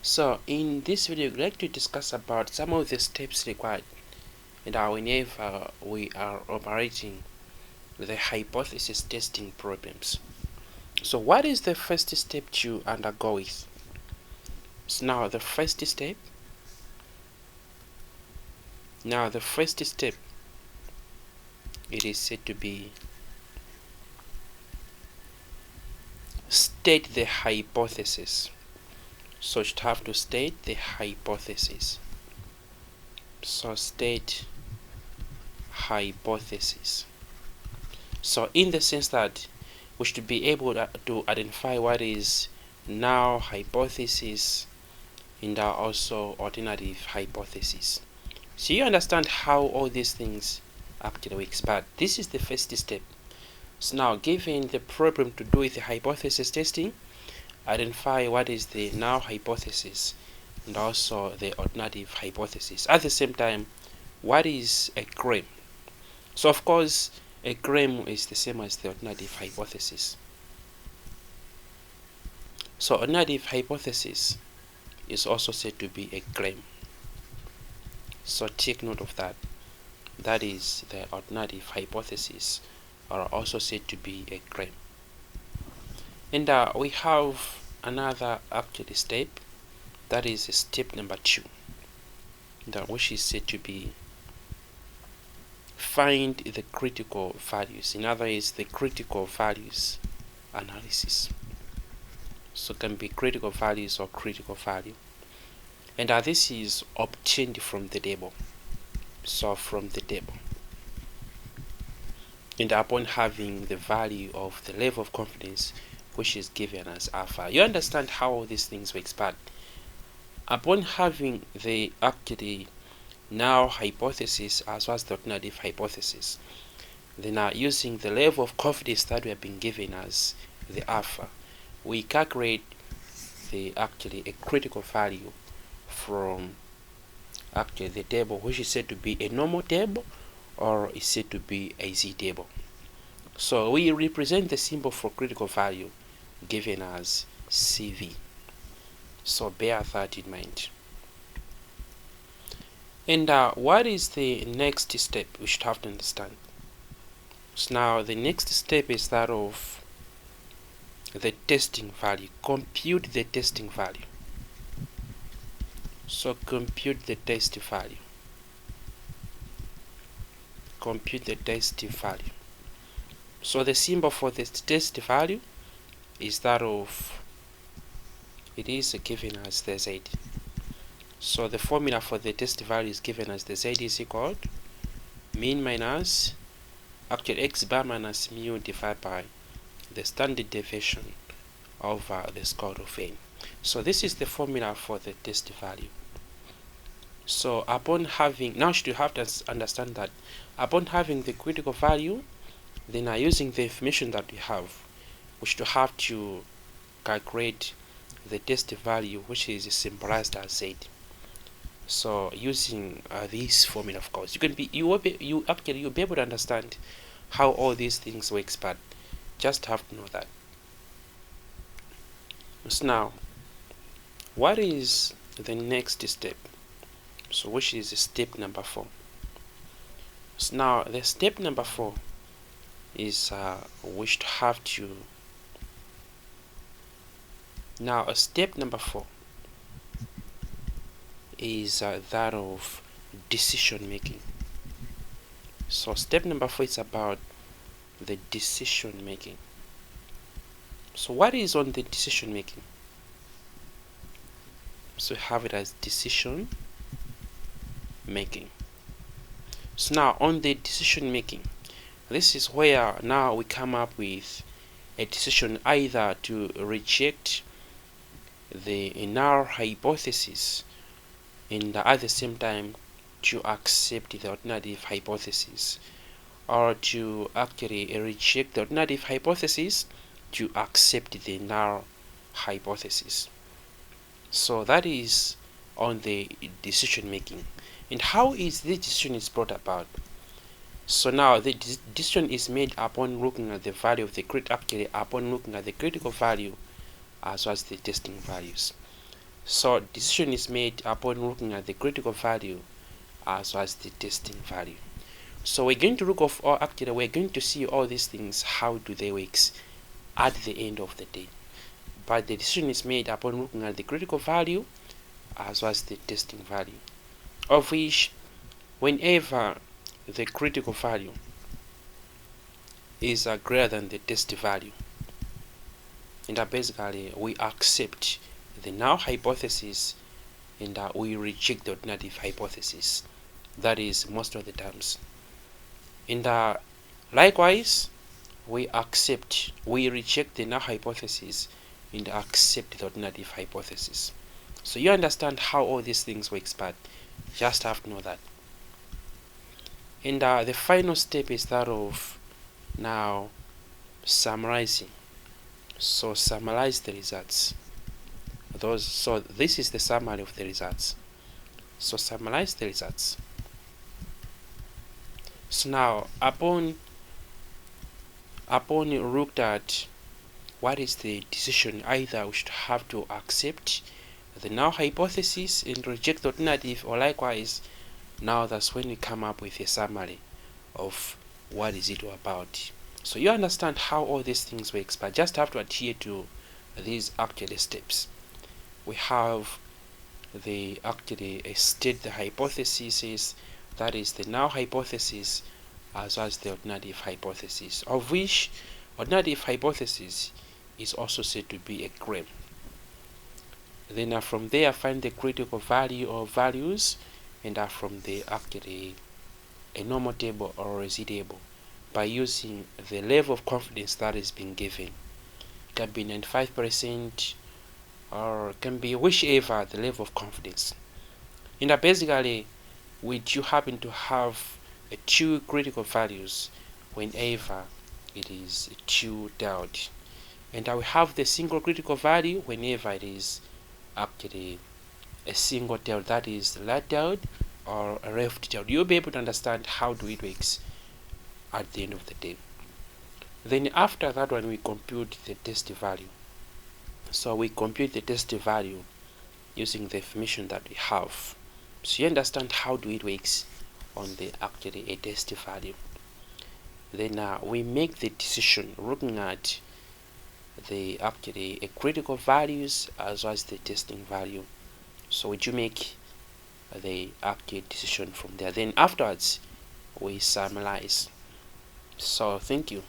So in this video, I'd like to discuss about some of the steps required and whenever we are operating the hypothesis testing problems. So what is the first step to undergo with? So now the first step it is said to be state the hypothesis. So you have to state the hypothesis. So state hypothesis. So in the sense that we should be able to identify what is null hypothesis and also alternative hypothesis. So you understand how all these things actually works, but this is the first step. So now, given the problem to do with the hypothesis testing, identify what is the null hypothesis and also the alternative hypothesis. At the same time, what is a claim? So of course, a claim is the same as the alternative hypothesis. So alternative hypothesis is also said to be a claim. So take note of that. That is, the alternative hypothesis are also said to be a claim. And we have another actually step, that is step number 2, which is said to be find the critical values. In other words, the critical values analysis. So it can be critical values or critical value. And this is obtained from the table. So from the table. And upon having the value of the level of confidence which is given as alpha. You understand how all these things work, but upon having the actually null hypothesis as well as the alternative hypothesis, then using the level of confidence that we have been given as the alpha, we calculate the actually a critical value from actually the table, which is said to be a normal table or is said to be a z table. So we represent the symbol for critical value given as CV. So bear that in mind. And what is the next step we should have to understand? So now the next step is that of the testing value. Compute the testing value. So compute the test value. Compute the test value. So the symbol for the test value is that of, it is given as the Z. So the formula for the test value is given as the Z is equal to mean minus actually x bar minus mu divided by the standard deviation over the square root of n. So this is the formula for the test value. So upon having, now you have to understand that upon having the critical value, then using the information that we have, we should have to calculate the test value, which is symbolized as Z. So using this formula, of course, you'll be able to understand how all these things works, but just have to know that. So now, what is the next step? So which is step number 4. So now the step number 4 is we should have to, now a step number 4 is that of decision making. So step number 4 is about the decision making. So what is on the decision making? So we have it as decision making. So now on the decision making, this is where now we come up with a decision either to reject the null hypothesis and at the same time to accept the alternative hypothesis, or to actually reject the alternative hypothesis to accept the null hypothesis. So that is on the decision making. And how is this decision is brought about? So now the decision is made upon looking at the value of the upon looking at the critical value as well as the testing values. So decision is made upon looking at the critical value as well as the testing value. So we're going to look of all, actually we're going to see all these things, how do they work at the end of the day. But the decision is made upon looking at the critical value as well as the testing value, of which whenever the critical value is greater than the test value, and basically we accept the null hypothesis and we reject the alternative hypothesis. That is most of the times. And likewise, we reject the null hypothesis and accept the alternative hypothesis. So you understand how all these things work, but just have to know that. And the final step is that of now summarizing. So summarize the results. So this is the summary of the results. So summarize the results. So now upon looked at what is the decision, either we should have to accept the null hypothesis and reject the alternative, or likewise, now that's when we come up with a summary of what is it all about. So you understand how all these things work, but just have to adhere to these actually steps. We have the actually state the hypothesis, that is the null hypothesis as well as the alternative hypothesis, of which alternative hypothesis is also said to be a claim. Then from there find the critical value or values, and from there actually a normal table or residual by using the level of confidence that is being given. It can be 95% or can be whichever the level of confidence. And basically, would you happen to have two critical values whenever it is two doubt, and I will have the single critical value whenever it is actually a single doubt, that is right doubt or a left doubt. You'll be able to understand how do it works at the end of the day. Then after that one, we compute the test value. So we compute the test value using the information that we have. So you understand how do it works on the actually a test value. Then we make the decision looking at the actually a critical values as well as the testing value. So would you make the actual decision from there? Then afterwards we summarize. So thank you.